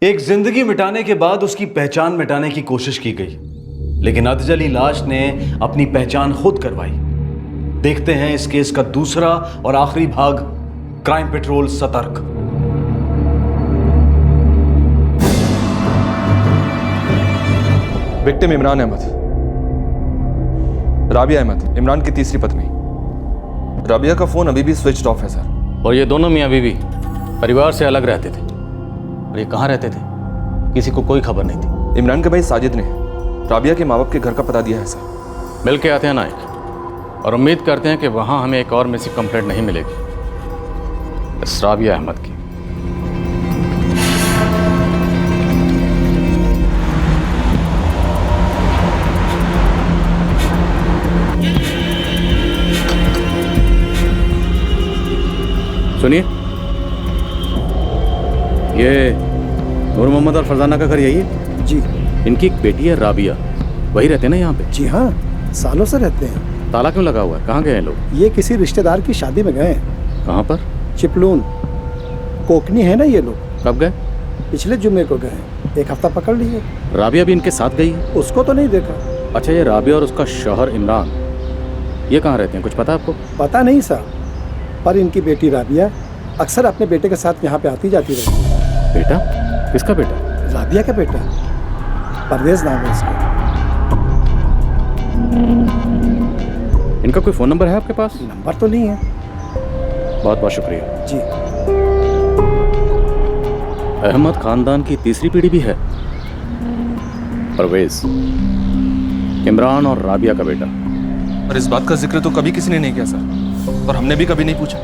एक जिंदगी मिटाने के बाद उसकी पहचान मिटाने की कोशिश की गई, लेकिन अधजली लाश ने अपनी पहचान खुद करवाई। देखते हैं इस केस का दूसरा और आखिरी भाग, क्राइम पेट्रोल सतर्क। विक्टिम इमरान अहमद, राबिया अहमद, इमरान की तीसरी पत्नी। राबिया का फोन अभी भी स्विच ऑफ है सर। और ये दोनों मियाँ बीवी परिवार से अलग रहते थे। और ये कहाँ रहते थे, किसी को कोई खबर नहीं थी। इमरान के भाई साजिद ने राबिया के माँ बाप के घर का पता दिया है सर। मिल के आते हैं नायक, और उम्मीद करते हैं कि वहाँ हमें एक और मिसिंग कंप्लेंट नहीं मिलेगी इस राबिया अहमद की। सुनिए, ये नूर मोहम्मद और फरजाना का घर यही है? जी। इनकी एक बेटी है राबिया, वही रहते हैं ना यहाँ पे? जी हाँ, सालों से रहते हैं। ताला क्यों लगा हुआ है? कहाँ गए हैं लोग? ये किसी रिश्तेदार की शादी में गए हैं। कहाँ पर? चिपलून, कोकनी है ना ये लोग। कब गए? पिछले जुम्मे को गए, एक हफ्ता पकड़ लिए। राबिया भी इनके साथ गई है? उसको तो नहीं देखा। अच्छा, ये राबिया और उसका शौहर इमरान ये कहाँ रहते हैं, कुछ पता है आपको? पता नहीं साहब, पर इनकी बेटी राबिया अक्सर अपने बेटे के साथ यहाँ पे आती जाती रहती है। बेटा? किसका बेटा? राबिया का बेटा, परवेज नाम है इसका। इनका कोई फ़ोन नंबर है आपके पास? नंबर तो नहीं है। बहुत बहुत शुक्रिया जी। अहमद खानदान की तीसरी पीढ़ी भी है। परवेज, इमरान और राबिया का बेटा। और इस बात का जिक्र तो कभी किसी ने नहीं किया सर, और हमने भी कभी नहीं पूछा,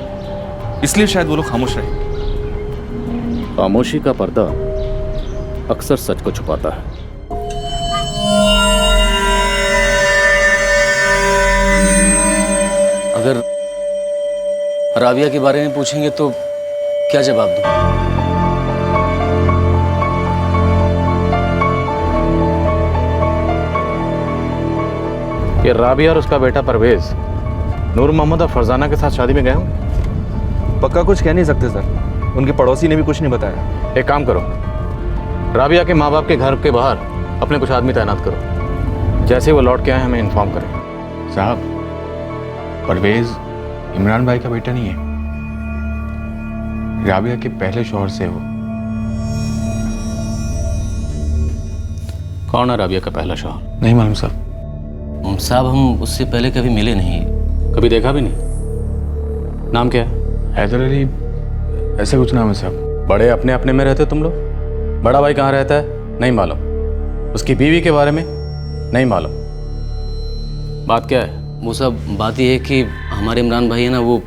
इसलिए शायद वो लोग खामोश रहे। खामोशी का पर्दा अक्सर सच को छुपाता है। अगर राबिया के बारे में पूछेंगे तो क्या जवाब दूं? ये राबिया और उसका बेटा परवेज नूर मोहम्मद और फरजाना के साथ शादी में गए हों? पक्का कुछ कह नहीं सकते सर, उनके पड़ोसी ने भी कुछ नहीं बताया। एक काम करो, राबिया के माँ बाप के घर के बाहर अपने कुछ आदमी तैनात करो, जैसे वो लौट के आए हमें इन्फॉर्म करें। साहब, परवेज इमरान भाई का बेटा नहीं है, राबिया के पहले शौहर से हो। कौन है राबिया का पहला शौहर? नहीं मालूम साहब। साहब, हम उससे पहले कभी मिले नहीं। कभी देखा भी नहीं? नाम क्या है? हैदर अली ऐसा कुछ नाम है साहब। बड़े अपने अपने में रहते तुम लोग? बड़ा भाई कहाँ रहता है नहीं मालूम, उसकी बीवी के बारे में नहीं मालूम। बात क्या है? वो सब बात यह है कि हमारे इमरान भाई है ना, वो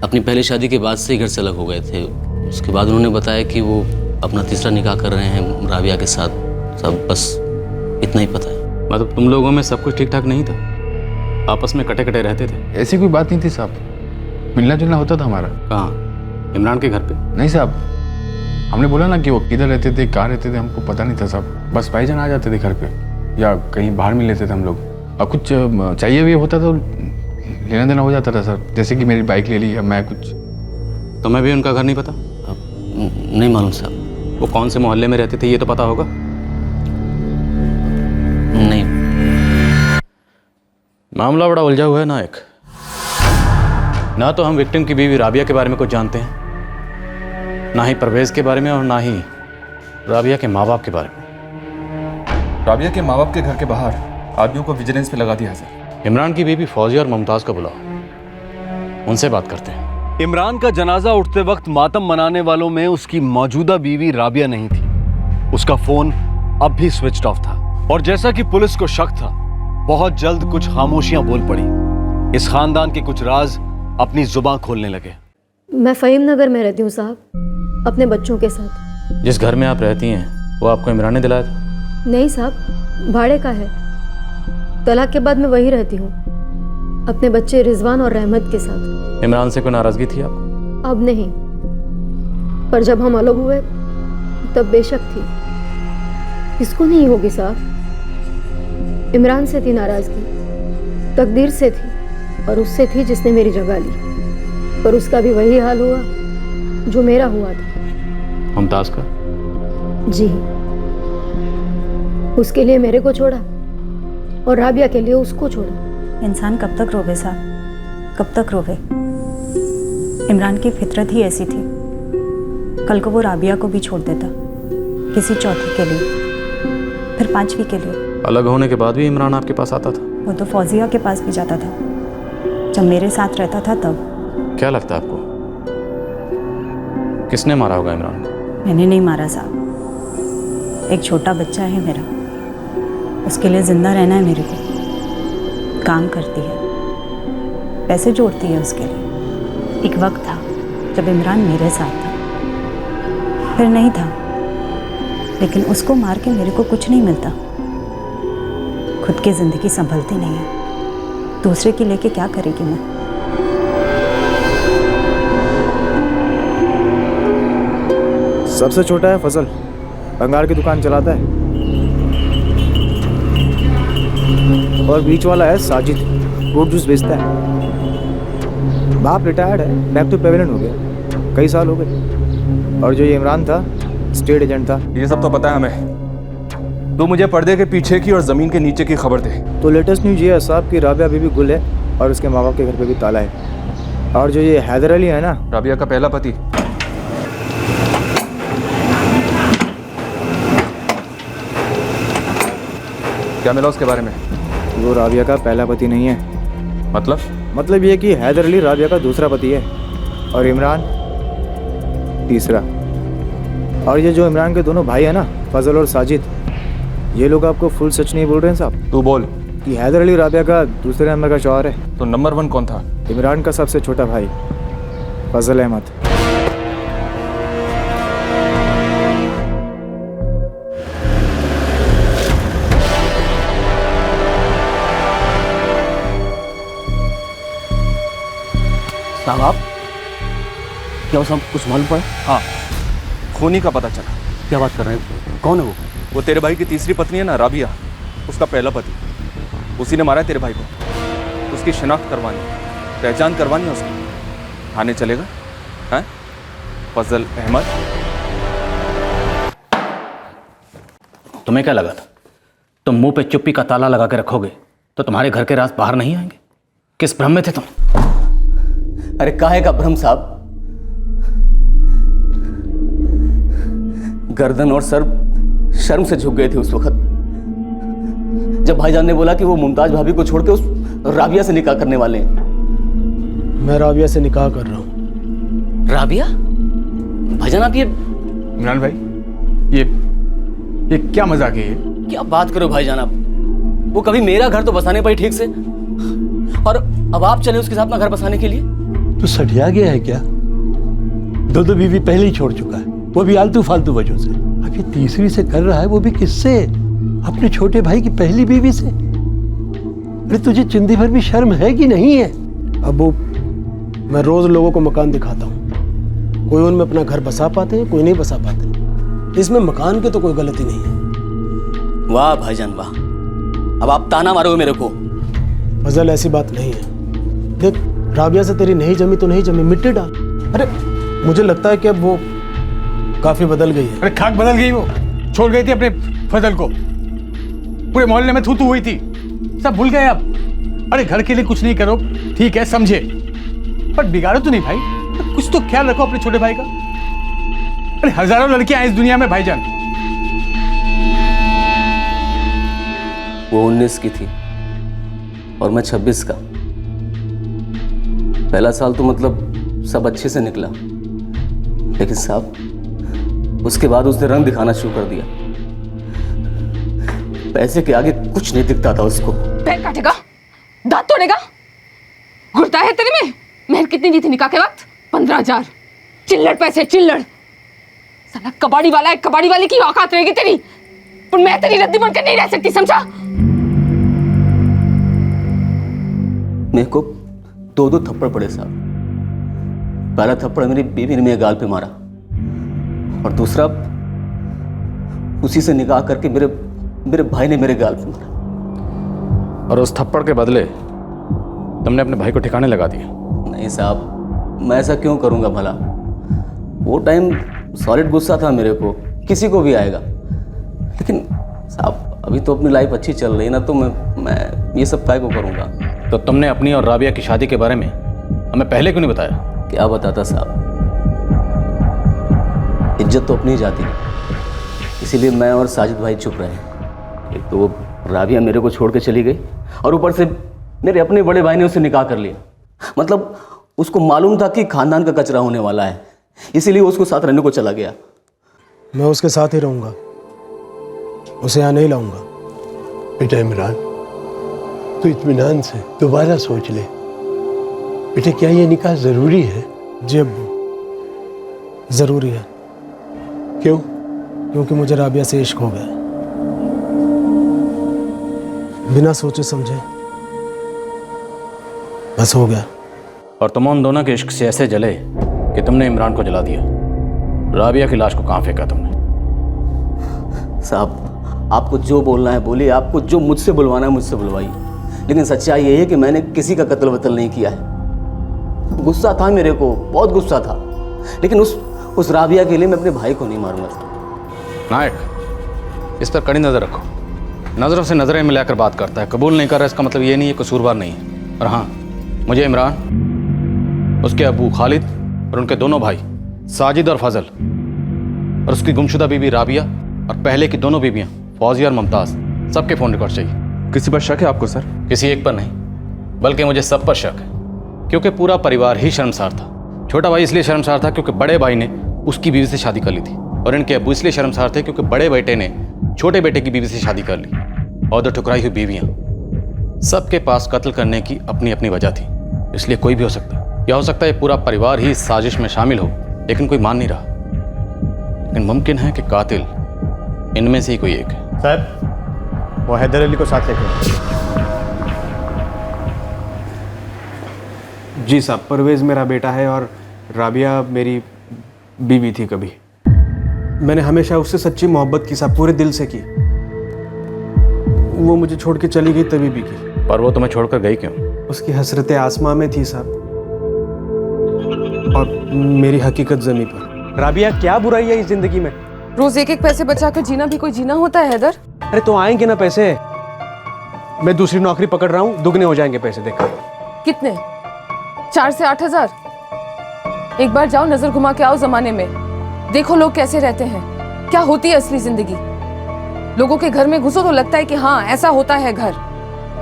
अपनी पहली शादी के बाद से ही घर से अलग हो गए थे। उसके बाद उन्होंने बताया कि वो अपना तीसरा निकाह कर रहे हैं राबिया के साथ। सब बस इतना ही पता है। मतलब तुम लोगों में सब कुछ ठीक ठाक नहीं था, आपस में कटे कटे रहते थे? ऐसी कोई बात नहीं थी साहब, मिलना जुलना होता था हमारा। कहाँ? इमरान के घर पे? नहीं साहब, हमने बोला ना कि वो किधर रहते थे, कहाँ रहते थे, हमको पता नहीं था साहब। बस भाईजान आ जाते थे घर पे या कहीं बाहर मिल लेते थे हम लोग, और कुछ चाहिए भी होता तो लेना देना हो जाता था सर। जैसे कि मेरी बाइक ले ली या मैं कुछ। तुम्हें भी उनका घर नहीं पता? नहीं मालूम साहब। वो कौन से मोहल्ले में रहते थे ये तो पता होगा? नहीं। मामला बड़ा उलझा हुआ है नायक। ना तो हम विक्टिम की बीवी राबिया के बारे में कुछ जानते हैं, ना ही परवेज के बारे में, और ना ही राबिया के माँ बाप के बारे में। राबिया के माँ बाप के घर के बाहर आदमियों को विजिलेंस पे लगा दिया सर। इमरान की बीवी फौजिया और मुमताज को बुलाओ, उनसे बात करते हैं। इमरान का जनाजा उठते वक्त मातम मनाने वालों में उसकी मौजूदा बीवी राबिया नहीं थी। उसका फोन अब भी स्विच ऑफ था, और जैसा कि पुलिस को शक था, बहुत जल्द कुछ खामोशियां बोल पड़ी। इस खानदान के कुछ राज अपनी जुबान खोलने लगे। मैं फ़हीम नगर में रहती हूँ साहब, अपने बच्चों के साथ। जिस घर में आप रहती हैं वो आपको इमरान ने दिलाया था? नहीं साहब, भाड़े का है। तलाक के बाद मैं वहीं रहती हूँ, अपने बच्चे रिजवान और रहमत के साथ। इमरान से कोई नाराज़गी थी आपको? अब नहीं, पर जब हम अलग हुए तब बेशक थी। किसको नहीं होगी साहब। इमरान से थी नाराज़गी, तकदीर से थी, और उससे थी जिसने मेरी जगह ली। पर उसका भी वही हाल हुआ जो मेरा हुआ था। मुमताज़ का? जी, उसके लिए मेरे को छोड़ा और राबिया के लिए उसको छोड़ा। इंसान कब तक रोवे साहब, कब तक रोवे। इमरान की फितरत ही ऐसी थी। कल को वो राबिया को भी छोड़ देता, किसी चौथी के लिए, फिर पांचवी के लिए। अलग होने के बाद भी इमरान आपके पास आता था? वो तो फौजिया के पास भी जाता था, जब मेरे साथ रहता था तब। क्या लगता है आपको, किसने मारा होगा इमरान को? मैंने नहीं मारा साहब, एक छोटा बच्चा है मेरा, उसके लिए जिंदा रहना है मेरे को। काम करती है, पैसे जोड़ती है उसके लिए। एक वक्त था जब इमरान मेरे साथ था, फिर नहीं था, लेकिन उसको मार के मेरे को कुछ नहीं मिलता। खुद की जिंदगी संभलती नहीं है, दूसरे की लेके क्या करेगी मैं। सबसे छोटा है फजल, भंगार की दुकान चलाता है। और बीच वाला है साजिद, फ्रूट जूस बेचता है। बाप रिटायर्ड है, बैक टू पेवेलियन हो गया, कई साल हो गए। और जो ये इमरान था, स्टेट एजेंट था। ये सब तो पता है हमें, तो मुझे पर्दे के पीछे की और जमीन के नीचे की खबर दे। तो लेटेस्ट न्यूज ये है साहब कि राबिया बीबी गुल है और उसके माँ बाप के घर पे भी ताला है। और जो ये हैदर अली है ना, राबिया का पहला पति, क्या मिला उसके बारे में? वो राबिया का पहला पति नहीं है। मतलब ये कि हैदर अली राबिया का दूसरा पति है और इमरान तीसरा। और ये जो इमरान के दोनों भाई है ना, फजल और साजिद, ये लोग आपको फुल सच नहीं बोल रहे हैं साहब। तू बोल। कि हैदर अली राबिया का दूसरे नंबर का शौहर है। तो नंबर 1 कौन था? इमरान का सबसे छोटा भाई फजल अहमद। साहब आप क्या सब कुछ मालूम पड़ा? हाँ, खूनी का पता चला। क्या बात कर रहे हैं, कौन है वो? वो तेरे भाई की तीसरी पत्नी है ना, राबिया, उसका पहला पति। उसी ने मारा है तेरे भाई को। उसकी शिनाख्त करवानी, पहचान करवानी है उसकी। थाने चलेगा? हैं? फजल अहमद। तुम्हें क्या लगा था तुम मुंह पे चुप्पी का ताला लगा के रखोगे तो तुम्हारे घर के राज बाहर नहीं आएंगे? किस भ्रम में थे तुम? अरे काहे का भ्रम साहब, गर्दन और सर शर्म से झुक गए थे उस वक्त जब भाईजान ने बोला कि वो मुमताज भाभी को छोड़ के उस राबिया से निकाह करने वाले हैं। मैं राबिया से निकाह कर रहा हूँ। राबिया? भाईजान आप ये इमरान भाई, ये क्या मजाक है ये? क्या बात करो भाईजान आप, वो कभी मेरा घर तो बसाने पाई ठीक से, और अब आप चले उसके साथ अपना घर बसाने के लिए। तू सठिया गया है क्या? दो बीवी पहले ही छोड़ चुका है, वो भी आलतू फालतू वजह से। अब ये तीसरी से कर रहा है, वो भी किससे? अपने छोटे भाई की पहली बीवी से। अरे तुझे चिंदी भर भी शर्म है कि नहीं है? अबू, मैं रोज लोगों को मकान दिखाता हूँ, कोई उनमें अपना घर बसा पाते हैं, कोई नहीं बसा पाते। इसमें मकान की तो कोई गलती नहीं है। वाह भाईजान वाह, अब आप ताना मारोगे मेरे को। फजल ऐसी बात नहीं है, देख राबिया से तेरी नहीं जमी तो नहीं जमी, मिट्टी डाल। अरे मुझे लगता है कि अब वो काफी बदल गई है। अरे खाक बदल गई, वो छोड़ गई थी अपने फजल को, पूरे मोहल्ले में थू थू हुई थी, सब भूल गए अब। अरे घर के लिए कुछ नहीं करो ठीक है, समझे, पर बिगाड़ो तो नहीं भाई, कुछ तो ख्याल रखो अपने छोटे भाई का। अरे हजारों लड़कियां हैं इस दुनिया में भाईजान। वो 19 की थी और मैं 26 का। पहला साल तो मतलब सब अच्छे से निकला, लेकिन साहब उसके बाद उसने रंग दिखाना शुरू कर दिया। पैसे के आगे कुछ नहीं दिखता था उसको। पैर काटेगा, दांत तोड़ेगा, घुरता है तेरे में। मेहर कितनी दी थी निकाह के वक्त? 15,000। चिल्लड़ पैसे, चिल्लड़। साला कबाड़ी वाला है, कबाड़ी वाले की औकात रहेगी तेरी, पर मैं तेरी रद्दी बनकर नहीं रह सकती, समझा? मेरे को 2 थप्पड़ पड़े साहब। पहला थप्पड़ मेरी बीवी ने मेरे गाल पे मारा, और दूसरा उसी से निकाह करके मेरे भाई ने मेरे गाल पे मारा। और उस थप्पड़ के बदले तुमने अपने भाई को ठिकाने लगा दिया? नहीं साहब, मैं ऐसा क्यों करूंगा भला? वो टाइम सॉलिड गुस्सा था मेरे को किसी को भी आएगा। लेकिन साहब अभी तो अपनी लाइफ अच्छी चल रही है ना, तो मैं ये सब काय को करूँगा। तो तुमने अपनी और राबिया की शादी के बारे में हमें पहले क्यों नहीं बताया? क्या बताता साहब, इज्जत तो अपनी ही जाती है, इसीलिए मैं और साजिद भाई चुप रहे हैं। एक तो राबिया मेरे को छोड़ के चली गई और ऊपर से मेरे अपने बड़े भाई ने उसे निकाह कर लिया। मतलब उसको मालूम था कि खानदान का कचरा होने वाला है, इसीलिए उसको साथ रहने को चला गया। मैं उसके साथ ही रहूँगा, उसे यहाँ नहीं लाऊंगा। बेटा इमरान, तू इत्मीनान से दोबारा सोच ले। बेटा क्या ये निकाह ज़रूरी है? जी अब्बू, ज़रूरी है। क्यों? क्योंकि मुझे राबिया से इश्क हो गया, बिना सोचे समझे बस हो गया। और तुम उन दोनों के इश्क से ऐसे जले कि तुमने इमरान को जला दिया। राबिया की लाश को कहाँ फेंका तुमने? साहब आपको जो बोलना है बोलिए, आपको जो मुझसे बुलवाना है मुझसे बुलवाइए, लेकिन सच्चाई ये है कि मैंने किसी का कत्ल वत्ल नहीं किया है। गुस्सा था मेरे को, बहुत गुस्सा था, लेकिन उस राबिया के लिए मैं अपने भाई को नहीं मारूंगा। नायक, इस पर कड़ी नज़र रखो। नज़रों से नज़रें मिलाकर बात करता है, कबूल नहीं कर रहा, इसका मतलब ये नहीं है कसूरवार नहीं है। और हाँ, मुझे इमरान, उसके अबू खालिद और उनके दोनों भाई साजिद और फजल और उसकी गुमशुदा बीवी राबिया और पहले की दोनों बीवियाँ फौजिया और मुमताज़, सबके फ़ोन रिकॉर्ड चाहिए। किसी पर शक है आपको सर? किसी एक पर नहीं, बल्कि मुझे सब पर शक है, क्योंकि पूरा परिवार ही शर्मसार था। छोटा भाई इसलिए शर्मसार था क्योंकि बड़े भाई ने उसकी बीवी से शादी कर ली थी, और इनके अबू इसलिए शर्मसार थे क्योंकि बड़े बेटे ने छोटे बेटे की बीवी से शादी कर ली। और दो ठुकराई हुई बीवियाँ, सबके पास कत्ल करने की अपनी अपनी वजह थी, इसलिए कोई भी हो सकता है। या हो सकता है पूरा परिवार ही इस साजिश में शामिल हो, लेकिन कोई मान नहीं रहा। लेकिन मुमकिन है कि कातिल इनमें से ही कोई एक है। साहब, वो हैदर अली को साथ लेकर। जी साहब, परवेज़ मेरा बेटा है और राबिया मेरी बीवी थी। कभी मैंने हमेशा उससे सच्ची मोहब्बत की साहब, पूरे दिल से की। वो मुझे छोड़ के चली गई तभी भी की। पर वो तुम्हें छोड़कर गई क्यों? उसकी हसरत आसमां में थी साहब, और मेरी हकीकत ज़मीं पर। राबिया, क्या बुराई है इस जिंदगी में? रोज एक एक पैसे बचा कर जीना भी कोई जीना होता है हैदर? अरे तो आएंगे ना पैसे, मैं दूसरी नौकरी पकड़ रहा हूँ, दुगने हो जाएंगे पैसे। देखा कितने? 4 से 8 हजार? एक बार जाओ, नजर घुमा के आओ जमाने में, देखो लोग कैसे रहते हैं, क्या होती है असली जिंदगी। लोगों के घर में घुसो तो लगता है कि हाँ ऐसा होता है घर,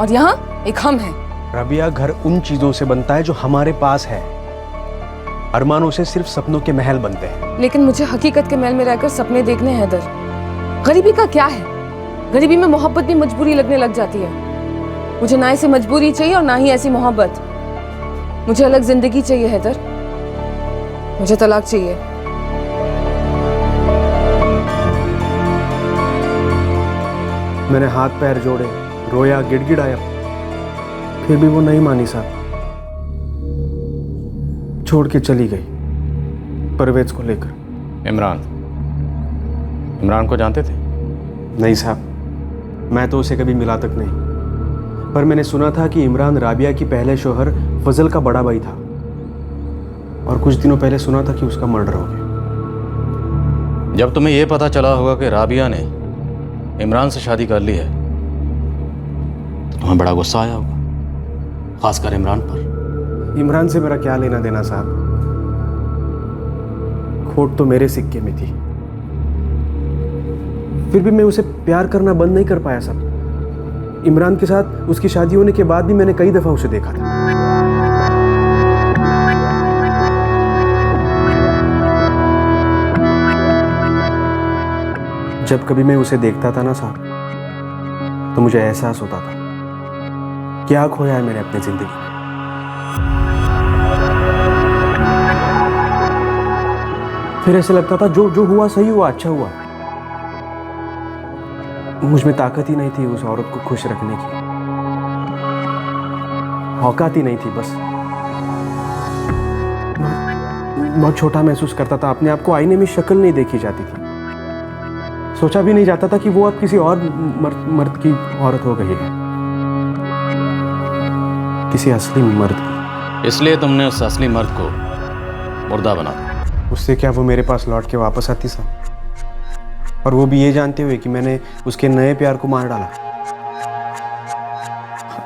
और यहाँ एक हम है। राबिया, घर उन चीजों से बनता है जो हमारे पास है, अरमानों से सिर्फ सपनों के महल बनते हैं। लेकिन मुझे हकीकत के महल में रहकर सपने देखने हैं हैदर। गरीबी का क्या है, गरीबी में मोहब्बत भी मजबूरी लगने लग जाती है। मुझे ना ऐसी मजबूरी चाहिए और ना ही ऐसी मोहब्बत। मुझे अलग जिंदगी चाहिए हैदर, मुझे तलाक चाहिए। मैंने हाथ पैर जोड़े, रोया, गिड़गिड़ाया, फिर भी वो नहीं मानी साहब, छोड़ के चली गई परवेज को लेकर। इमरान को जानते थे? नहीं साहब, मैं तो उसे कभी मिला तक नहीं, पर मैंने सुना था कि इमरान राबिया की पहले शोहर फजल का बड़ा भाई था, और कुछ दिनों पहले सुना था कि उसका मर्डर हो गया। जब तुम्हें यह पता चला होगा कि राबिया ने इमरान से शादी कर ली है, तो तुम्हें बड़ा गुस्सा आया होगा, खासकर इमरान पर। इमरान से मेरा क्या लेना देना साहब, खोट तो मेरे सिक्के में थी, फिर भी मैं उसे प्यार करना बंद नहीं कर पाया साहब। इमरान के साथ उसकी शादी होने के बाद भी मैंने कई दफा उसे देखा था। जब कभी मैं उसे देखता था ना साहब, तो मुझे एहसास होता था क्या खोया है मैंने अपनी जिंदगी में। फिर ऐसे लगता था जो हुआ सही हुआ, अच्छा हुआ। मुझ में ताकत ही नहीं थी उस औरत को खुश रखने की, औकात ही नहीं थी। बस बहुत छोटा महसूस करता था अपने आप को, आईने में शक्ल नहीं देखी जाती थी, सोचा भी नहीं जाता था कि वो अब किसी और मर्द की औरत हो गई है, किसी असली मर्द की। इसलिए तुमने उस असली मर्द को मुर्दा बना दिया। उससे क्या वो मेरे पास लौट के वापस आती साहब? और वो भी ये जानते हुए कि मैंने उसके नए प्यार को मार डाला।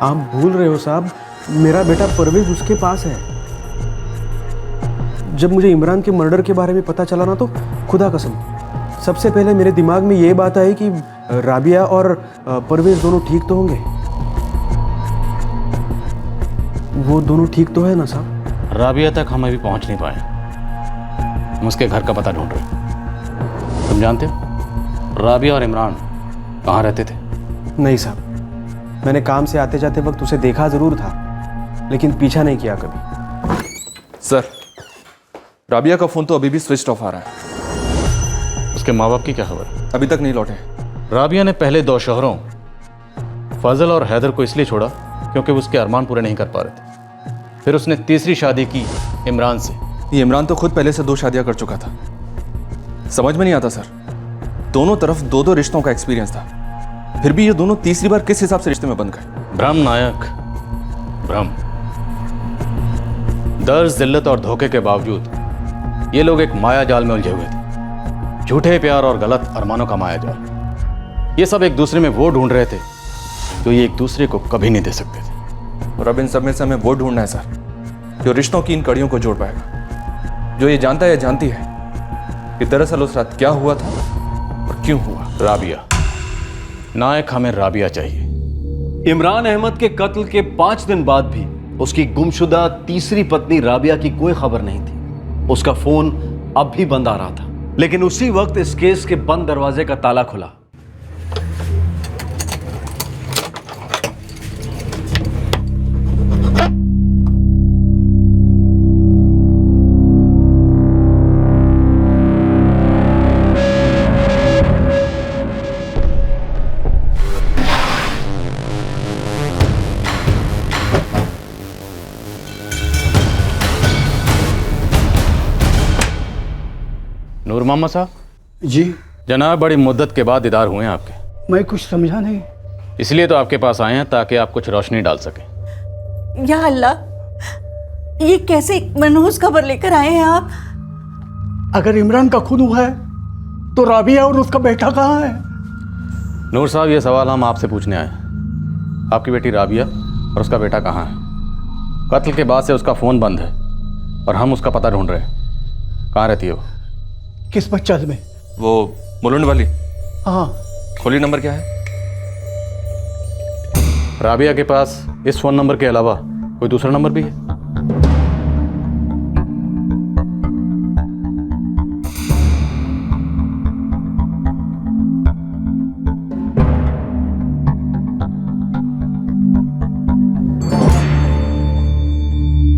आप भूल रहे हो साहब, मेरा बेटा परवेज उसके पास है। जब मुझे इमरान के मर्डर के बारे में पता चला ना, तो खुदा कसम सबसे पहले मेरे दिमाग में ये बात आई कि राबिया और परवेज दोनों ठीक तो होंगे। वो दोनों ठीक तो है ना साहब? राबिया तक हम अभी पहुंच नहीं पाए। हम उसके घर का पता ढूंढ रहे हैं। तुम जानते हो राबिया और इमरान कहाँ रहते थे? नहीं साहब, मैंने काम से आते जाते वक्त उसे देखा जरूर था, लेकिन पीछा नहीं किया कभी। सर, राबिया का फोन तो अभी भी स्विच ऑफ आ रहा है। उसके माँ बाप की क्या खबर? अभी तक नहीं लौटे। राबिया ने पहले 2 शौहरों फजल और हैदर को इसलिए छोड़ा क्योंकि वो उसके अरमान पूरे नहीं कर पा रहे थे। फिर उसने तीसरी शादी की इमरान से। ये इमरान तो खुद पहले से 2 शादियां कर चुका था। समझ में नहीं आता सर, दोनों तरफ 2-2 रिश्तों का एक्सपीरियंस था, फिर भी ये दोनों तीसरी बार किस हिसाब से रिश्ते में बंध गए? भ्रम नायक, भ्रम। दर्द, जिल्लत और धोखे के बावजूद ये लोग एक माया जाल में उलझे हुए थे। झूठे प्यार और गलत अरमानों का माया जाल। ये सब एक दूसरे में वो ढूंढ रहे थे जो ये एक दूसरे को कभी नहीं दे सकते थे। और अब इन सब में से हमें वो ढूंढना है सर जो रिश्तों की इन कड़ियों को जोड़ पाएगा, जो ये जानता है या जानती है कि दरअसल उस रात क्या हुआ था और क्यों हुआ। राबिया नायक, हमें राबिया चाहिए। इमरान अहमद के कत्ल के 5 दिन बाद भी उसकी गुमशुदा तीसरी पत्नी राबिया की कोई खबर नहीं थी। उसका फोन अब भी बंद आ रहा था, लेकिन उसी वक्त इस केस के बंद दरवाजे का ताला खुला। नूर मोहम्मद साहब। जी जनाब, बड़ी मुद्दत के बाद दीदार हुए हैं आपके। मैं कुछ समझा नहीं। इसलिए तो आपके पास आए हैं ताकि आप कुछ रोशनी डाल सकें। या अल्लाह, ये कैसे मनहूस खबर लेकर आए हैं आप? अगर इमरान का खून हुआ है तो राबिया और उसका बेटा कहाँ है? नूर साहब, ये सवाल हम आपसे पूछने आए हैं। आपकी बेटी राबिया और उसका बेटा कहाँ है? कत्ल के बाद से उसका फ़ोन बंद है और हम उसका पता ढूंढ रहे हैं। कहाँ रहती है वो? किस बच्चल में? वो मुलुंड वाली। हाँ। खोली नंबर क्या है? राबिया के पास इस फ़ोन नंबर के अलावा कोई दूसरा नंबर भी है?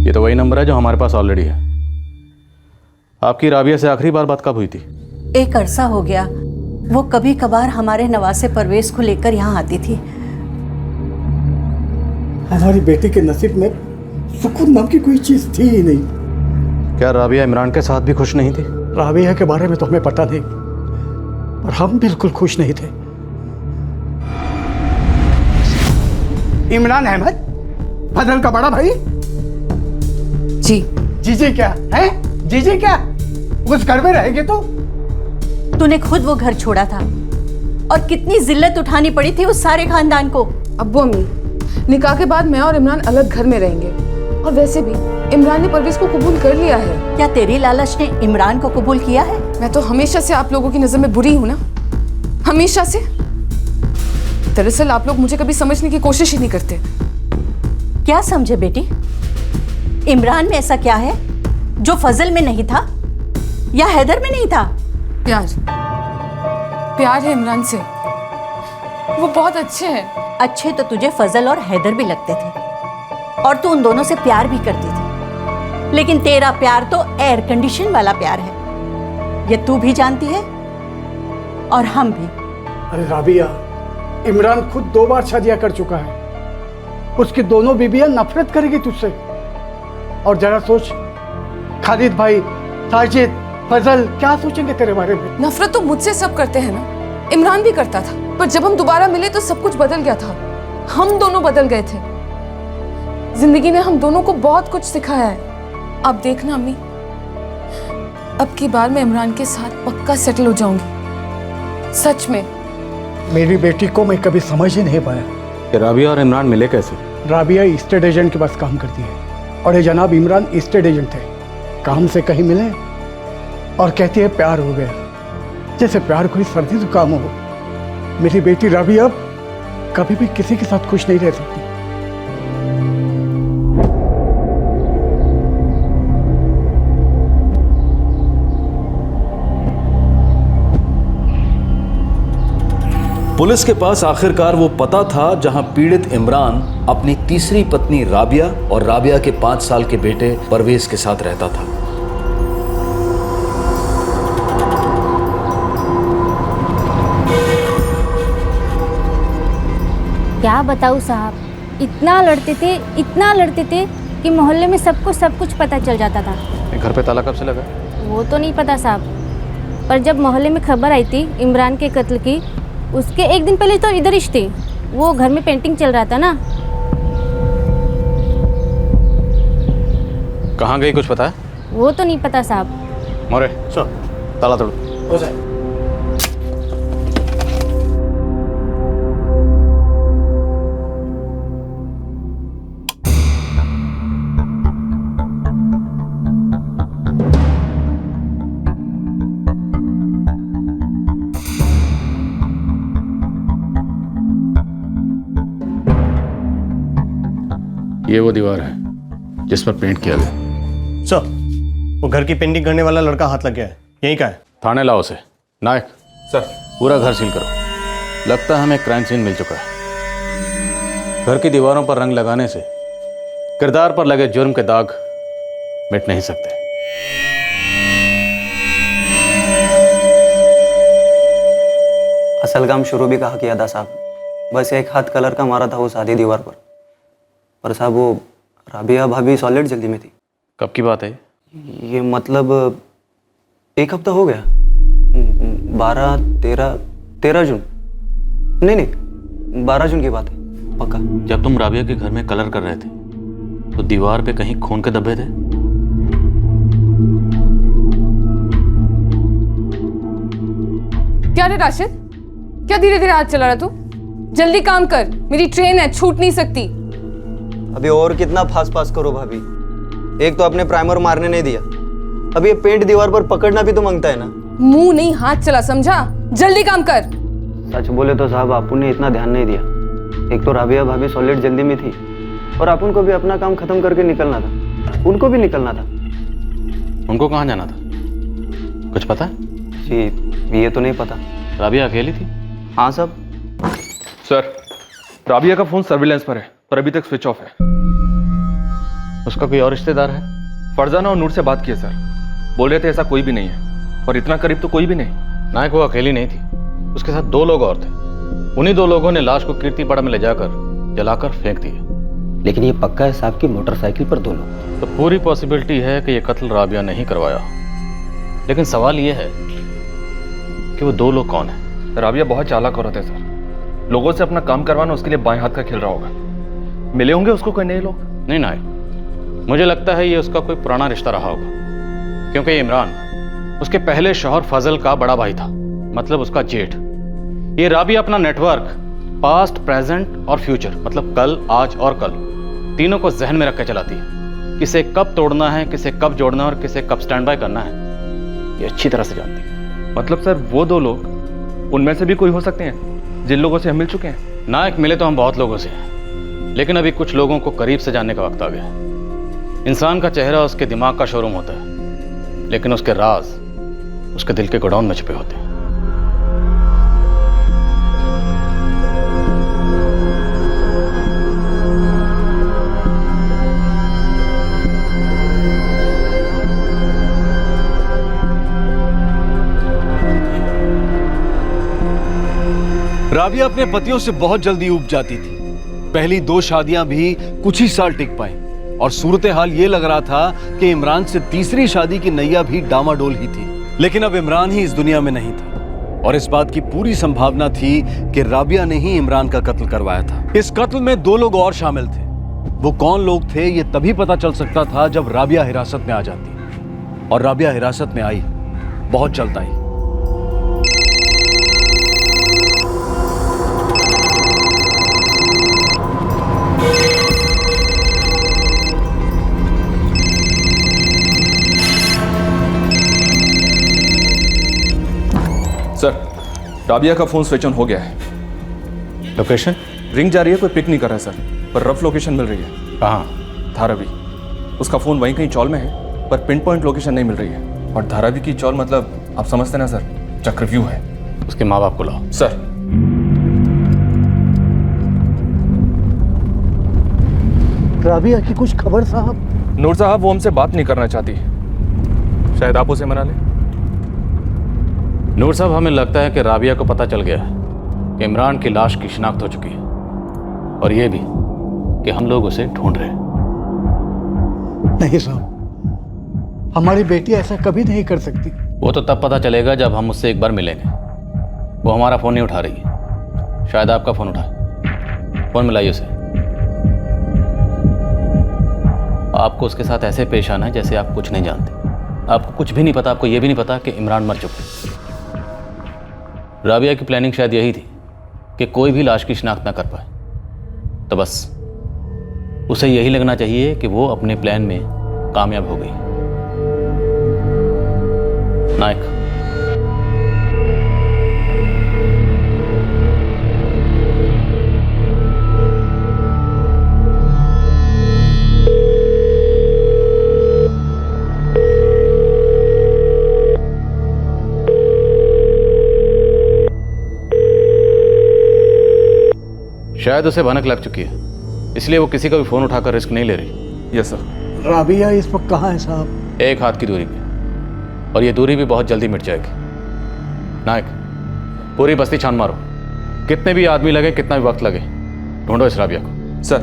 ये तो वही नंबर है जो हमारे पास ऑलरेडी है। आपकी राबिया से आखिरी बार बात कब हुई थी? एक अरसा हो गया। वो कभी कभार हमारे नवासे परवेज को लेकर यहाँ आती थी। हमारी बेटी के नसीब में सुकून नाम की कोई चीज थी ही नहीं। क्या राबिया इमरान के साथ भी खुश नहीं थी? राबिया के बारे में तो हमें पता नहीं, और हम बिल्कुल खुश नहीं थे। इमरान अहमद, फजल का बड़ा भाई? जी। जीजे क्या है? जीजे क्या? उस घर में रहेगी तो? तूने खुद वो घर छोड़ा था और कितनी जिल्लत उठानी पड़ी थी उस सारे खानदान को। अब्बू अम्मी, निकाह के बाद मैं और इमरान अलग घर में रहेंगे, और वैसे भी इमरान ने परवेज को कबूल कर लिया है। क्या तेरी लालच ने इमरान को कबूल किया है? मैं तो हमेशा से आप लोगों की नजर में बुरी हूं ना, हमेशा से। दरअसल आप लोग मुझे कभी समझने की कोशिश ही नहीं करते। क्या समझे बेटी? इमरान में ऐसा क्या है जो फजल में नहीं था या हैदर में नहीं था? प्यार है इमरान से। वो बहुत अच्छे हैं। अच्छे तो तुझे फजल और हैदर भी लगते थे, और तू उन दोनों से प्यार भी करती थी। लेकिन तेरा प्यार तो एयर कंडीशन वाला प्यार है, ये तू भी जानती है और हम भी। अरे राबिया, इमरान खुद 2 बार शादियां कर चुका है। उसकी दोनों बीबियां नफरत करेगी तुझसे। और जरा सोच, खालिद भाई, साजिद, फजल क्या सोचेंगे तेरे बारे में? नफरत तो मुझसे सब करते हैं ना, इमरान भी करता था, पर जब हम दोबारा मिले तो सब कुछ बदल गया था। हम दोनों बदल गए थे। जिंदगी ने हम दोनों को बहुत कुछ सिखाया है। अब देखना अम्मी, अब की बार मैं इमरान के साथ पक्का सेटल हो जाऊंगी। सच में? मेरी बेटी को मैं कभी समझ ही नहीं पाया कि राबिया और इमरान मिले कैसे। राबिया स्टेट एजेंट के पास काम करती है और ये जनाब इमरान स्टेट एजेंट थे। काम से कहीं मिले और कहती है प्यार हो गया, जैसे प्यार कोई सर्दी जुकाम हो। मेरी बेटी राबिया कभी भी किसी के साथ खुश नहीं रह सकती। पुलिस के पास आखिरकार वो पता था जहां पीड़ित इमरान अपनी तीसरी पत्नी राबिया और राबिया के 5 साल के बेटे परवेज के साथ रहता था। क्या बताऊँ साहब, इतना लड़ते थे कि मोहल्ले में सबको सब कुछ पता चल जाता था। घर पे ताला कब से लगा? वो तो नहीं पता साहब, पर जब मोहल्ले में खबर आई थी इमरान के कत्ल की, उसके एक दिन पहले तो इधर ही थे। वो घर में पेंटिंग चल रहा था ना। कहाँ गई कुछ पता है? वो तो नहीं पता साहब। मोरे ताला तोड़ो। ये वो दीवार है जिस पर पेंट किया गया। सर, वो घर की पेंटिंग करने वाला लड़का हाथ लग गया है। यहीं का है। थाने लाओ उसे। नायक सर। पूरा घर सील करो। लगता है हमें क्राइम सीन मिल चुका है। घर की दीवारों पर रंग लगाने से किरदार पर लगे जुर्म के दाग मिट नहीं सकते। असल काम शुरू भी कहा किया था साहब, बस एक हाथ कलर का मारा था वो सादी दीवार पर साहब वो राबिया भाभी सॉलिड जल्दी में थी। कब की बात है ये? मतलब 1 हफ्ता हो गया। 13 जून, नहीं 12 जून की बात है पक्का। जब तुम राबिया के घर में कलर कर रहे थे तो दीवार पे कहीं खून के धब्बे थे? क्या रे राशिद, क्या धीरे धीरे हाथ चला रहा तू? जल्दी काम कर, मेरी ट्रेन है, छूट नहीं सकती। अभी और कितना फास करो भाभी, एक तो आपने प्राइमर मारने नहीं दिया, अब ये पेंट दीवार पर पकड़ना भी तो मांगता है ना। मुंह नहीं हाथ चला, समझा? जल्दी काम कर। सच बोले तो साहब आपू ने इतना ध्यान नहीं दिया। एक तो राबिया भाभी सॉलिड जल्दी में थी और अपन को भी अपना काम खत्म करके निकलना था, उनको भी निकलना था। उनको कहाँ जाना था कुछ पता? जी ये तो नहीं पता। राबिया अकेली थी? हाँ सब। सर, राबिया का फोन सर्विलेंस पर है पर अभी तक स्विच ऑफ है। उसका कोई और रिश्तेदार है? फरजाना और नूर से बात की है सर, बोल रहे थे ऐसा कोई भी नहीं है और इतना करीब तो कोई भी नहीं। नायक वो अकेली नहीं थी, उसके साथ 2 लोग और थे। उन्हीं 2 लोगों ने लाश को कीर्तिपाड़ा में ले जाकर जलाकर फेंक दिया। लेकिन ये पक्का है साहब की मोटरसाइकिल पर 2 लोग। तो पूरी पॉसिबिलिटी है कि ये कत्ल राबिया ने ही करवाया। लेकिन सवाल ये है कि वो 2 लोग कौन है? राबिया बहुत चालाक औरत है सर, लोगों से अपना काम करवाना उसके लिए बाएं हाथ का खेल रहा होगा। मिले होंगे उसको कोई नए लोग। नहीं नायक, मुझे लगता है ये उसका कोई पुराना रिश्ता रहा होगा, क्योंकि इमरान उसके पहले शौहर फजल का बड़ा भाई था, मतलब उसका जेठ। ये राबिया अपना नेटवर्क पास्ट, प्रेजेंट और फ्यूचर, मतलब कल, आज और कल, तीनों को जहन में रख के चलाती है। किसे कब तोड़ना है, किसे कब जोड़ना है और किसे कब स्टैंड बाय करना है, ये अच्छी तरह से जानती है। मतलब सर वो 2 लोग उनमें से भी कोई हो सकते हैं जिन लोगों से हम मिल चुके हैं? नायक, मिले तो हम बहुत लोगों से हैं, लेकिन अभी कुछ लोगों को करीब से जानने का वक्त आ गया है। इंसान का चेहरा उसके दिमाग का शोरूम होता है, लेकिन उसके राज उसके दिल के गोडाउन में छुपे होते हैं। राबिया अपने पतियों से बहुत जल्दी ऊब जाती थी। पहली 2 शादियां भी कुछ ही साल टिक पाई और सूरत हाल ये लग रहा था कि इमरान से तीसरी शादी की नैया भी डामाडोल ही थी। लेकिन अब इमरान ही इस दुनिया में नहीं था और इस बात की पूरी संभावना थी कि राबिया ने ही इमरान का कत्ल करवाया था। इस कत्ल में 2 लोग और शामिल थे। वो कौन लोग थे ये तभी पता चल सकता था जब राबिया हिरासत में आ जाती, और राबिया हिरासत में आई, बहुत जल्द आई। सर, राबिया का फोन स्विच ऑन हो गया है। लोकेशन? रिंग जा रही है, कोई पिक नहीं कर रहा है सर, पर रफ लोकेशन मिल रही है। कहाँ? धारावी। उसका फ़ोन वहीं कहीं चौल में है, पर पिन पॉइंट लोकेशन नहीं मिल रही है। और धारावी की चौल मतलब आप समझते ना सर, चक्रव्यूह है। उसके माँ बाप को लाओ। सर। राबिया की कुछ खबर साहब? नूर साहब, वो हमसे बात नहीं करना चाहती, शायद आप उसे मना लें। नूर साहब, हमें लगता है कि राबिया को पता चल गया है कि इमरान की लाश की शिनाख्त हो चुकी है, और ये भी कि हम लोग उसे ढूंढ रहे हैं। नहीं साहब, हमारी बेटी ऐसा कभी नहीं कर सकती। वो तो तब पता चलेगा जब हम उससे एक बार मिलेंगे। वो हमारा फ़ोन नहीं उठा रही है, शायद आपका फ़ोन उठाए। फ़ोन मिलाइए उसे। आपको उसके साथ ऐसे पेश आना है जैसे आप कुछ नहीं जानते। आपको कुछ भी नहीं पता, आपको ये भी नहीं पता कि इमरान मर चुका है। राबिया की प्लानिंग शायद यही थी कि कोई भी लाश की शिनाख्त ना कर पाए, तो बस उसे यही लगना चाहिए कि वो अपने प्लान में कामयाब हो गई। नायक, शायद उसे भनक लग चुकी है, इसलिए वो किसी का भी फोन उठाकर रिस्क नहीं ले रही। Yes sir. राबिया इस वक्त कहाँ है साहब? एक हाथ की दूरी पे, और ये दूरी भी बहुत जल्दी मिट जाएगी। नायक, पूरी बस्ती छान मारो, कितने भी आदमी लगे, कितना भी वक्त लगे, ढूंढो इस राबिया को। सर।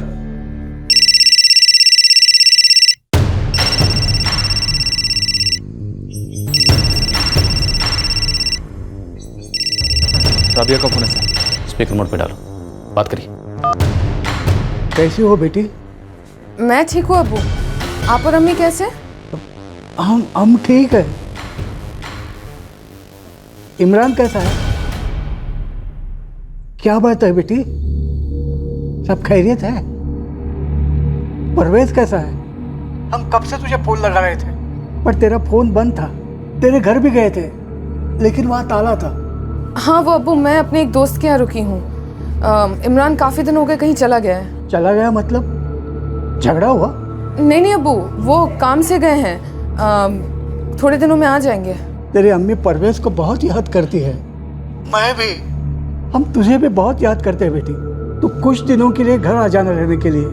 राबिया का फोन है सर। स्पीकर मोड पे डालो, बात करिए। कैसी हो बेटी? मैं ठीक हूँ अबू, आप और अम्मी कैसे? हम ठीक है। इमरान कैसा है? क्या बात है बेटी, सब खैरियत है? परवेज कैसा है? हम कब से तुझे फोन लगा रहे थे, पर तेरा फोन बंद था। तेरे घर भी गए थे, लेकिन वहाँ ताला था। हाँ वो अबू, मैं अपने एक दोस्त के यहाँ रुकी हूँ। इमरान काफ़ी दिन हो गए कहीं चला गया है। चला गया मतलब झगड़ा हुआ? नहीं नहीं अबू, वो काम से गए हैं, थोड़े दिनों में आ जाएंगे। तेरी अम्मी परवेज को बहुत याद करती है, मैं भी। हम तुझे भी बहुत याद करते हैं बेटी। तू कुछ दिनों के लिए घर आ जाना रहने के लिए।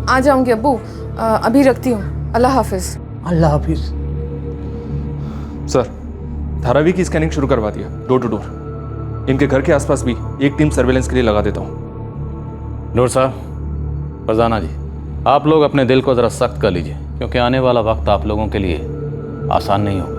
आ जाऊंगी अबू, अभी रखती हूँ। अल्लाह हाफिज। अल्लाह हाफिज। सर, धारावी की स्कैनिंग शुरू करवा दिया, डोर टू डोर। इनके घर के आसपास भी एक टीम सर्वेलेंस के लिए लगा देता हूँ। नूर साहब, फरजाना जी, आप लोग अपने दिल को ज़रा सख्त कर लीजिए, क्योंकि आने वाला वक्त आप लोगों के लिए आसान नहीं होगा।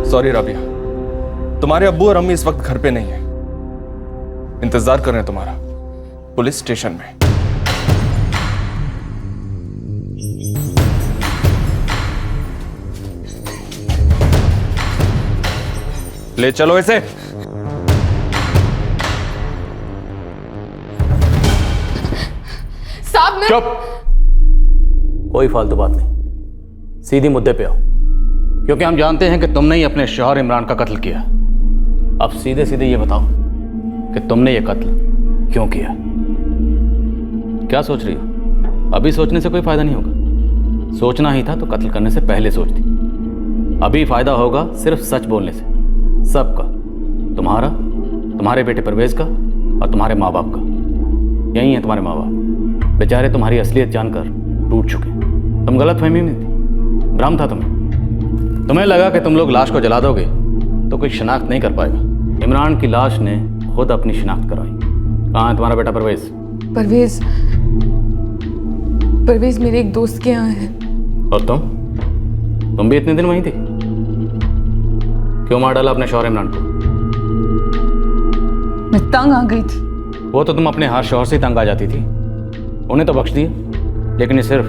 सॉरी राबिया, तुम्हारे अब्बू और अम्मी इस वक्त घर पे नहीं है, इंतजार कर रहे हैं तुम्हारा पुलिस स्टेशन में। ले चलो इसे। साहब मैं... चुप, कोई फालतू बात नहीं, सीधी मुद्दे पे आओ, क्योंकि हम जानते हैं कि तुमने ही अपने शौहर इमरान का कत्ल किया। अब सीधे सीधे ये बताओ कि तुमने ये कत्ल क्यों किया? क्या सोच रही हो? अभी सोचने से कोई फायदा नहीं होगा। सोचना ही था तो कत्ल करने से पहले सोचती। अभी फायदा होगा सिर्फ सच बोलने से, सबका, तुम्हारा, तुम्हारे बेटे परवेज का और तुम्हारे माँ बाप का। यही है तुम्हारे माँ बाप, बेचारे तुम्हारी असलियत जानकर टूट चुके। तुम गलतफहमी में थी, भ्रम था तुम्हें लगा कि तुम लोग लाश को जला दोगे तो कोई शिनाख्त नहीं कर पाएगा। इमरान की लाश ने खुद अपनी शिनाख्त करवाई। कहाँ है तुम्हारा बेटा परवेज? परवेज मेरे एक दोस्त के यहाँ है। और तुम भी इतने दिन वहीं थी? क्यों मार डाला अपने शौहर इमरान को? मैं तंग आ गई थी। वो तो तुम अपने हर शौहर से ही तंग आ जाती थी, उन्हें तो बख्श दिए, लेकिन ये सिर्फ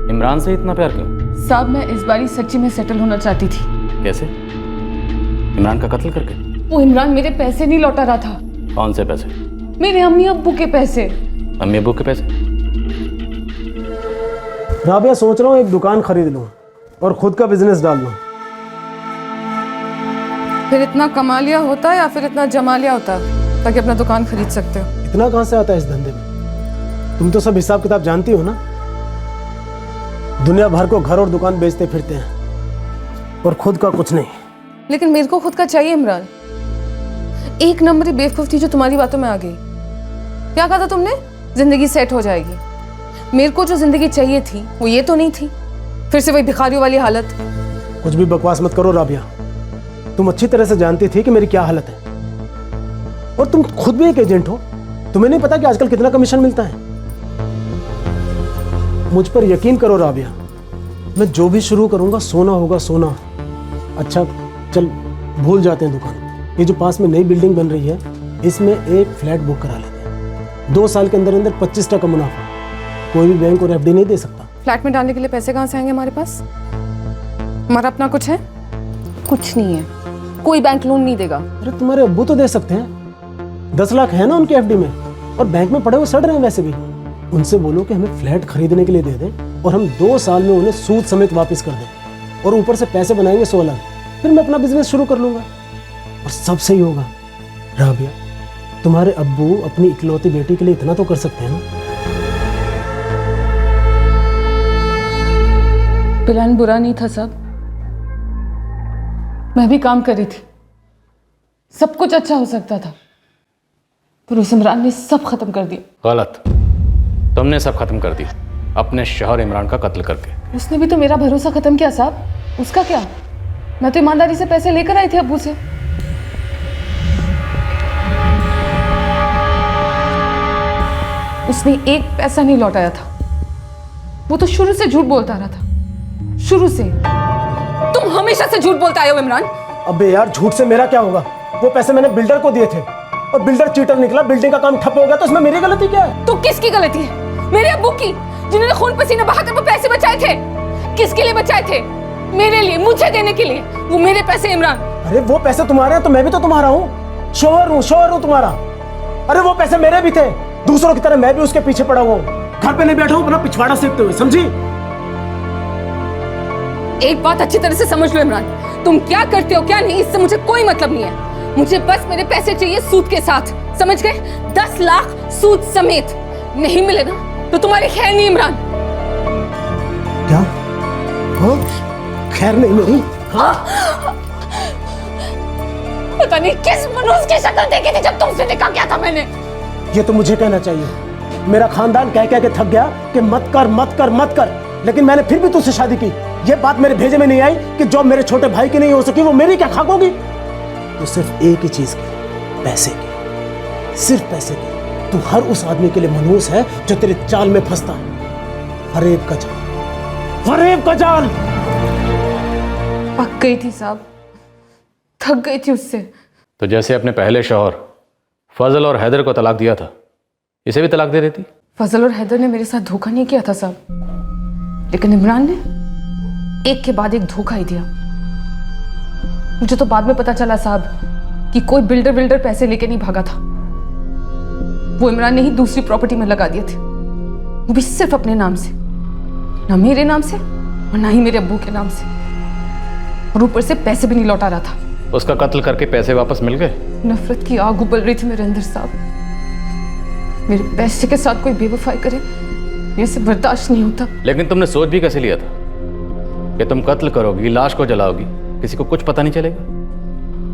इमरान से इतना प्यार क्यों? साहब मैं इस बारी सच्ची में सेटल होना चाहती थी। कैसे? इमरान का कत्ल करके? वो इमरान मेरे पैसे नहीं लौटा रहा था। कौन से पैसे? मेरे अम्मी अब्बू के पैसे। अम्मी अब्बू के पैसे? राबिया, सोच रहा हूँ एक दुकान खरीद लूँ और खुद का बिजनेस डाल लूँ। फिर इतना कमा लिया होता या फिर इतना जमा लिया होता ताकि अपना दुकान खरीद सकते हो? इतना कहाँ से आता है इस धंधे में? तुम तो सब हिसाब किताब जानती हो ना। दुनिया भर को घर और दुकान बेचते फिरते हैं और खुद का कुछ नहीं। लेकिन मेरे को खुद का चाहिए इमरान। एक नंबर ही बेवकूफ थी जो तुम्हारी बातों में आ गई। क्या कहा था तुमने? जिंदगी सेट हो जाएगी। मेरे को जो जिंदगी चाहिए थी वो ये तो नहीं थी। फिर से वही भिखारियों वाली हालत। कुछ भी बकवास मत करो राबिया। तुम अच्छी तरह से जानती थी कि मेरी क्या हालत है, और तुम खुद भी एक एजेंट हो। तुम्हें नहीं पता कि आजकल कितना कमीशन मिलता है? मुझ पर यकीन करो राबिया, मैं जो भी शुरू करूंगा सोना होगा सोना। अच्छा चल भूल जाते हैं दुकान। ये जो पास में नई बिल्डिंग बन रही है इसमें एक फ्लैट बुक करा लेते हैं। 2 साल के अंदर अंदर 25% मुनाफा। कोई भी बैंक और एफडी नहीं दे सकता। फ्लैट में डालने के लिए पैसे कहाँ से आएंगे हमारे पास? हमारा अपना कुछ है? कुछ नहीं है। कोई बैंक लोन नहीं देगा। अरे तुम्हारे अब्बू तो दे सकते हैं। 10 लाख है ना उनके एफडी में, और बैंक में पड़े हुए सड़ रहे हैं वैसे भी। उनसे बोलो कि हमें फ्लैट खरीदने के लिए दे दें और हम 2 साल में उन्हें सूद समेत वापस कर दें, और ऊपर से पैसे बनाएंगे 100 लाख। फिर मैं अपना बिजनेस शुरू कर लूंगा और सब सही होगा। राबिया, तुम्हारे अब्बू अपनी इकलौती बेटी के लिए इतना तो कर सकते हैं ना। प्लान बुरा नहीं था सब। मैं भी काम कर रही थी, सब कुछ अच्छा हो सकता था, पर उस इमरान ने सब खत्म कर दिया। गलत। तुमने सब खत्म कर दिया अपने शौहर इमरान का कत्ल करके। उसने भी तो मेरा भरोसा खत्म किया साहब। उसका क्या? मैं तो ईमानदारी से पैसे लेकर आई थी अब्बू से। उसने एक पैसा नहीं लौटाया था। वो तो शुरू से झूठ बोलता रहा था, शुरू से। तुम हमेशा से झूठ बोलते आए हो इमरान। अबे यार, झूठ से मेरा क्या होगा? वो पैसे मैंने बिल्डर को दिए थे और बिल्डर चीटर निकला, बिल्डिंग का काम ठप हो गया, तो इसमें मेरी गलती क्या है? तो किसकी गलती है? मेरे अब्बू की, जिन्होंने खून पसीना बहाकर वो पैसे बचाए थे। किसके लिए बचाए थे? मेरे लिए, मुझे देने के लिए। वो मेरे पैसे इमरान। अरे वो पैसे तुम्हारे हैं तो मैं भी तो तुम्हारा हूँ। शौहर हूँ तुम्हारा। अरे वो पैसे मेरे भी थे। दूसरों की तरह मैं भी उसके पीछे पड़ा हुआ हूँ। घर पे नहीं बैठा हूँ अपना पिछवाड़ा सीखते हुए, समझी? एक बात अच्छी तरह से समझ लो इमरान, तुम क्या करते हो क्या नहीं इससे मुझे कोई मतलब नहीं है। मुझे बस मेरे पैसे चाहिए सूद के साथ, समझ गए? 10 लाख सूद समेत। नहीं मिले ना तो तुम्हारी खैर नहीं इमरान। क्या? हाँ? खैर नहीं मेरी? हाँ? पता नहीं किस मनुष्य की शक्ल देखी थी जब तुमसे निकाह किया था मैंने। ये तो मुझे कहना चाहिए। मेरा खानदान कह के थक गया कि मत कर मत कर मत कर, लेकिन मैंने फिर भी तुझसे शादी की। ये बात मेरे भेजे में नहीं आई कि जो मेरे छोटे भाई की नहीं हो सकी वो मेरी क्या खाक होगी? तो सिर्फ एक ही चीज की, पैसे की, सिर्फ पैसे की। तू हर उस आदमी के लिए मनहूस है जो तेरे जाल में फंसता है। फरेब का जाल, फरेब का जाल। पक गई थी साहब, थक गई थी उससे। तो जैसे अपने पहले शौहर फजल और हैदर को तलाक दिया था, इसे भी तलाक दे देती। फजल और हैदर ने मेरे साथ धोखा नहीं किया था साहब, लेकिन इमरान ने एक के बाद एक धोखा ही दिया। मुझे तो बाद में पता चला साहब कि कोई बिल्डर पैसे लेके नहीं भागा था। वो इमरान ने ही दूसरी प्रॉपर्टी में लगा दिए थे, वो भी सिर्फ अपने नाम से, ना मेरे नाम से और ना ही मेरे अब्बू के नाम से। और ऊपर से पैसे भी नहीं लौटा रहा था। उसका कत्ल करके पैसे वापस मिल गए? नफरत की आग उबल रही थी मेरे अंदर साहब। मेरे पैसे के साथ कोई बेवफाई करे ये सब बर्दाश्त नहीं होता। लेकिन तुमने सोच भी कैसे लिया था कि तुम कत्ल करोगी, लाश को जलाओगी, किसी को कुछ पता नहीं चलेगा,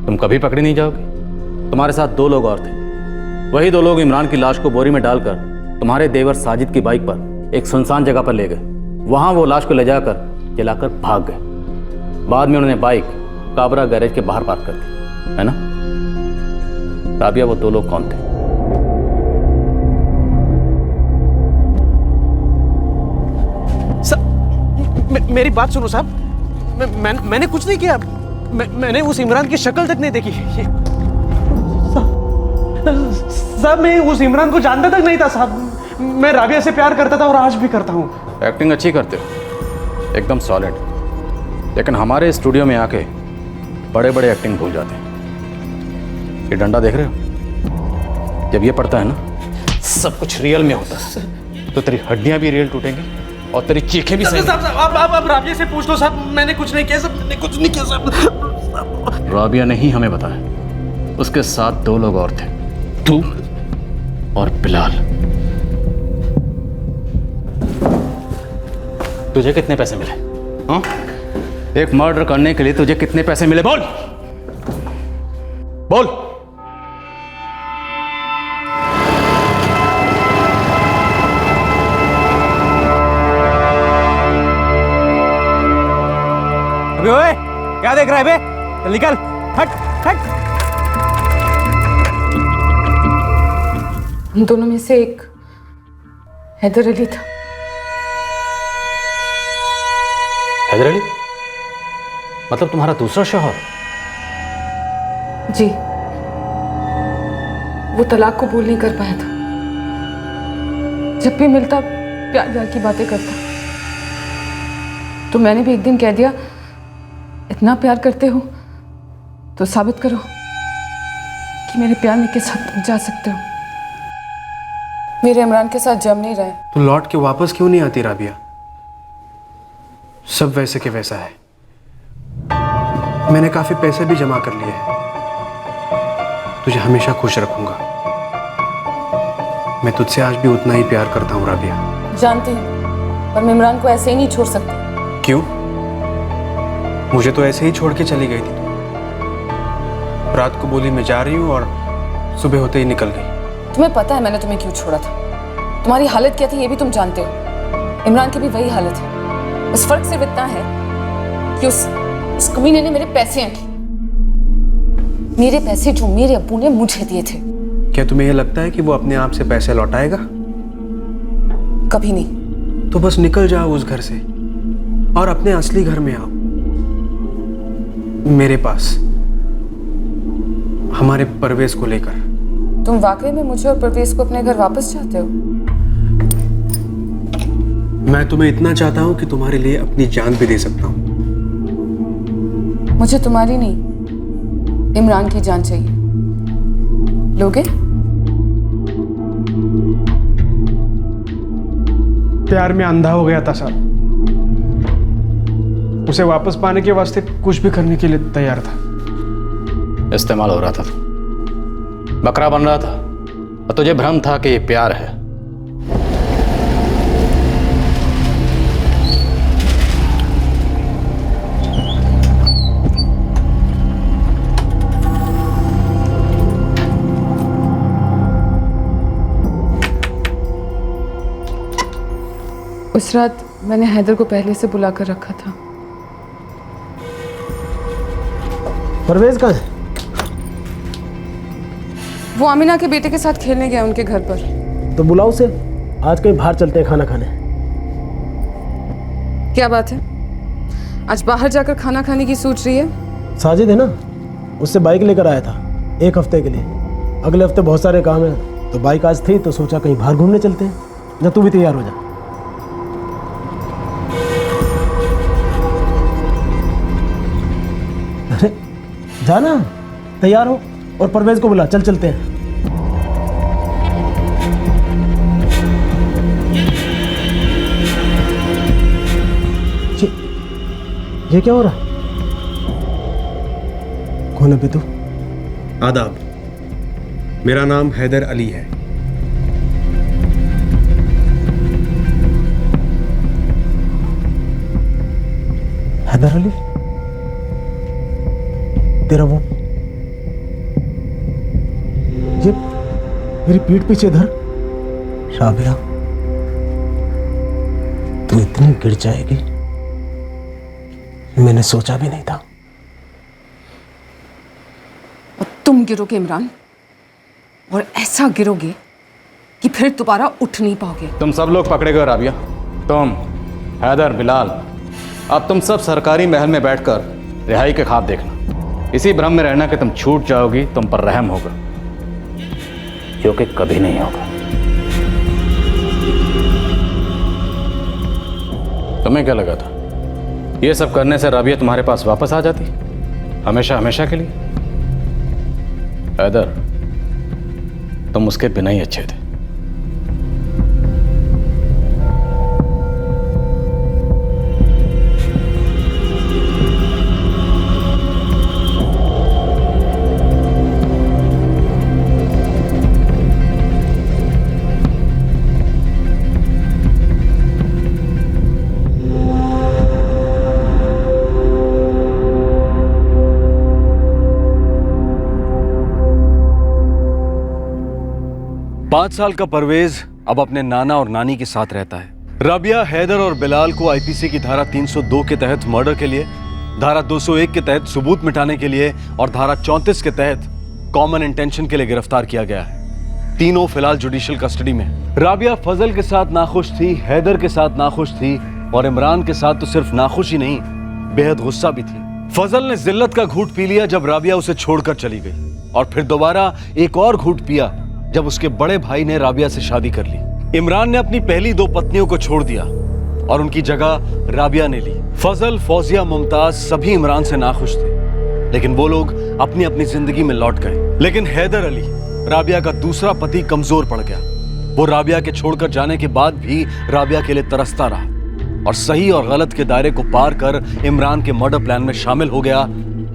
तुम कभी पकड़ी नहीं जाओगी। तुम्हारे साथ 2 लोग और थे। वही 2 लोग इमरान की लाश को बोरी में डालकर तुम्हारे देवर साजिद की बाइक पर एक सुनसान जगह पर ले गए। वहां वो लाश को ले जाकर जलाकर भाग गए। बाद में उन्होंने बाइक काबरा गैरेज के बाहर पार्क कर दी, है ना? राबिया, वो 2 लोग कौन थे? मेरी बात सुनो साहब, मैंने कुछ नहीं किया। मैंने उस इमरान की शक्ल तक नहीं देखी। साहब मैं उस इमरान को जानता तक नहीं था साहब। मैं राबिया से प्यार करता था और आज भी करता हूँ। एक्टिंग अच्छी करते हो, एकदम सॉलिड। लेकिन हमारे स्टूडियो में आके बड़े बड़े एक्टिंग भूल जाते हैं। ये डंडा देख रहे हो? जब ये पड़ता है ना, सब कुछ रियल में होता है, तो तेरी हड्डियां भी रियल टूटेंगी और तेरी चीखें भी सही। आप राबिया से पूछ लो साहब, मैंने कुछ नहीं किया साहब, मैंने कुछ नहीं किया साहब। राबिया ने ही हमें बताया। उसके साथ 2 लोग और थे, तू और बिलाल। तुझे कितने पैसे मिले? हाँ? एक मर्डर करने के लिए तुझे कितने पैसे मिले? बोल बोल। अबे ओए, क्या देख रहा है बे? चल निकल, हट हट। उन दोनों में से एक हैदर अली था। हैदर अली? मतलब तुम्हारा दूसरा शौहर? जी, वो तलाक कबूल नहीं कर पाया था। जब भी मिलता प्यार प्यार की बातें करता, तो मैंने भी एक दिन कह दिया, इतना प्यार करते हो तो साबित करो कि मेरे प्यार में किस हद तक जा सकते हो। मेरे इमरान के साथ जम नहीं रहे। तो लौट के वापस क्यों नहीं आती राबिया? सब वैसे के वैसा है। मैंने काफी पैसे भी जमा कर लिए हैं। तुझे हमेशा खुश रखूंगा। मैं तुझसे आज भी उतना ही प्यार करता हूँ राबिया। जानती हूँ, पर मैं इमरान को ऐसे ही नहीं छोड़ सकती। क्यों? मुझे तो ऐसे ही छोड़ के चली गई थी। रात को बोली मैं जा रही हूँ और सुबह होते ही निकल गई। तुम्हें पता है मैंने तुम्हें क्यों छोड़ा था? तुम्हारी हालत क्या थी ये भी तुम जानते हो। इमरान की भी वही हालत है। बस फर्क सिर्फ इतना है कि उस कमीने ने मेरे पैसे हैं, मेरे पैसे जो मेरे अब्बू ने मुझे दिए थे। क्या तुम्हें यह लगता है कि वो अपने आप से पैसे लौटाएगा? कभी नहीं। तो बस निकल जाओ उस घर से और अपने असली घर में आओ, मेरे पास, हमारे परवेज को लेकर। तुम वाकई में मुझे और परवेज को अपने घर वापस चाहते हो? मैं तुम्हें इतना चाहता हूं कि तुम्हारे लिए अपनी जान भी दे सकता हूं। मुझे तुम्हारी नहीं, इमरान की जान चाहिए। लोगे? प्यार में अंधा हो गया था साहब। उसे वापस पाने के वास्ते कुछ भी करने के लिए तैयार था। इस्तेमाल हो रहा था, बकरा बन रहा था, और तुझे भ्रम था कि ये प्यार है। उस रात मैंने हैदर को पहले से बुला कर रखा था। परवेज कहाँ है? वो आमिना के बेटे के साथ खेलने गया उनके घर पर। तो बुलाओ उसे, आज कहीं बाहर चलते हैं खाना खाने। क्या बात है, आज बाहर जाकर खाना खाने की सोच रही है? साजिद है ना, उससे बाइक लेकर आया था 1 हफ्ते के लिए। अगले हफ्ते बहुत सारे काम हैं, तो बाइक आज थी तो सोचा कहीं बाहर घूमने चलते हैं। जब तू भी तैयार हो जा। अरे जाना, तैयार हो और परवेज को बुला, चल चलते हैं। ये क्या हो रहा? कौन है बे तू? आदाब, मेरा नाम हैदर अली है। हैदर अली, तेरा वो ये मेरी पीठ पीछे धर। राबिया, तू इतनी गिर जाएगी मैंने सोचा भी नहीं था। और तुम गिरोगे इमरान, और ऐसा गिरोगे कि फिर दोबारा उठ नहीं पाओगे। तुम सब लोग पकड़े गए राबिया, तुम, हैदर, बिलाल। अब तुम सब सरकारी महल में बैठकर रिहाई के ख्वाब देखना। इसी भ्रम में रहना कि तुम छूट जाओगी, तुम पर रहम होगा, जो कि कभी नहीं होगा। तुम्हें क्या लगा था ये सब करने से राबिया तुम्हारे पास वापस आ जाती हमेशा हमेशा के लिए? हैदर, तुम उसके बिना ही अच्छे थे। पांच साल का परवेज अब अपने नाना और नानी के साथ रहता है। राबिया हैदर और बिलाल को आईपीसी की धारा 302 के तहत मर्डर के लिए, धारा 201 के तहत सबूत मिटाने के लिए और धारा 34 के तहत कॉमन इंटेंशन के लिए गिरफ्तार किया गया है। तीनों फिलहाल जुडिशियल कस्टडी में। राबिया फजल के साथ नाखुश थी, हैदर के साथ नाखुश थी और इमरान के साथ तो सिर्फ नाखुश ही नहीं, बेहद गुस्सा भी थी। फजल ने जिल्लत का घूंट पी लिया जब राबिया उसे छोड़कर चली गई, और फिर दोबारा एक और घूंट पिया जब उसके बड़े भाई ने राबिया से शादी कर ली। इमरान ने अपनी पहली दो पत्नियों को छोड़ दिया और उनकी जगह राबिया ने ली। फजल, फौजिया, मुमताज सभी इमरान से नाखुश थे, लेकिन वो लोग अपनी अपनी जिंदगी में लौट गए। लेकिन हैदर अली, राबिया का दूसरा पति, कमजोर पड़ गया। वो राबिया के छोड़कर जाने के बाद भी राबिया के लिए तरसता रहा और सही और गलत के दायरे को पार कर इमरान के मर्डर प्लान में शामिल हो गया,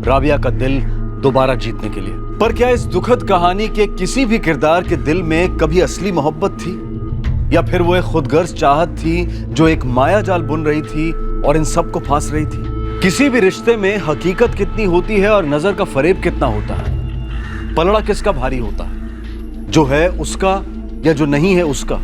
राबिया का दिल दोबारा जीतने के लिए। पर क्या इस दुखद कहानी के किसी भी किरदार के दिल में कभी असली मोहब्बत थी, या फिर वो एक खुदगर्ज चाहत थी जो एक माया जाल बुन रही थी और इन सबको फांस रही थी? किसी भी रिश्ते में हकीकत कितनी होती है और नजर का फरेब कितना होता है? पलड़ा किसका भारी होता है, जो है उसका या जो नहीं है उसका?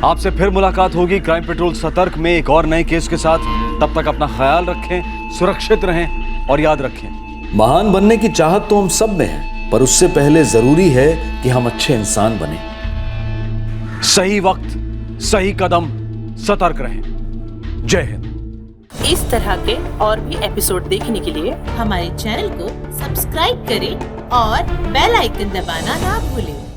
आपसे फिर मुलाकात होगी क्राइम पेट्रोल सतर्क में एक और नए केस के साथ। तब तक अपना ख्याल रखें, सुरक्षित रहें और याद रखें, महान बनने की चाहत तो हम सब में है, पर उससे पहले जरूरी है कि हम अच्छे इंसान बने। सही वक्त, सही कदम, सतर्क रहें। जय हिंद। इस तरह के और भी एपिसोड देखने के लिए हमारे चैनल को सब्सक्राइब करें और बेल आइकन दबाना ना भूलें।